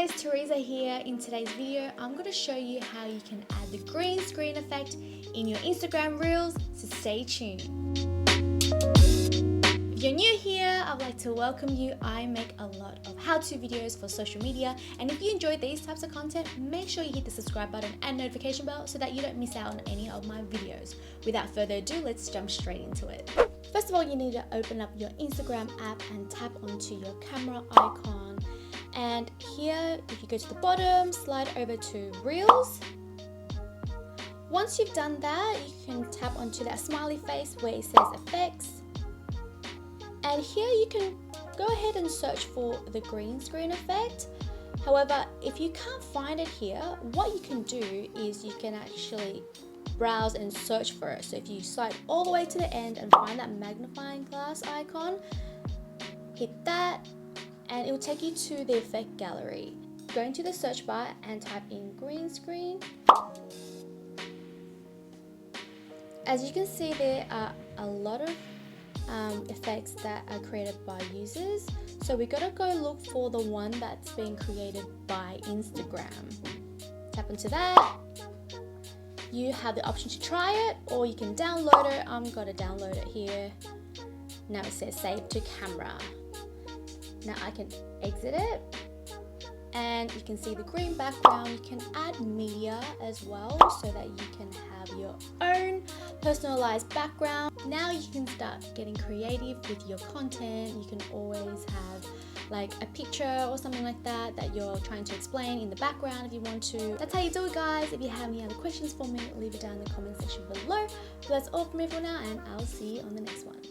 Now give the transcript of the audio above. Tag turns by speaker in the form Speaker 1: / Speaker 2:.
Speaker 1: guys, Theresa here. In today's video, I'm going to show you how you can add the green screen effect in your Instagram Reels, so stay tuned. If you're new here, I'd like to welcome you. I make a lot of how-to videos for social media, and if you enjoy these types of content, make sure you hit the subscribe button and notification bell so that you don't miss out on any of my videos. Without further ado, let's jump straight into it. First of all, you need to open up your Instagram app and tap onto your camera icon. And here, if you go to the bottom, slide over to Reels. Once you've done that, you can tap onto that smiley face where it says effects. And here you can go ahead and search for the green screen effect. However, if you can't find it here, what you can do is you can actually browse and search for it. So if you slide all the way to the end and find that magnifying glass icon, hit that, and it will take you to the effect gallery. Go into the search bar and type in green screen. As you can see, there are a lot of effects that are created by users. So we gotta go look for the one that's being created by Instagram. Tap into that. You have the option to try it, or you can download it. I'm gonna download it here. Now it says save to camera. Now I can exit it, and you can see the green background. You can add media as well so that you can have your own personalized background. Now you can start getting creative with your content. You can always have like a picture or something like that that you're trying to explain in the background if you want to. That's how you do it, guys. If you have any other questions for me, leave it down in the comment section below. But that's all from me for now, and I'll see you on the next one.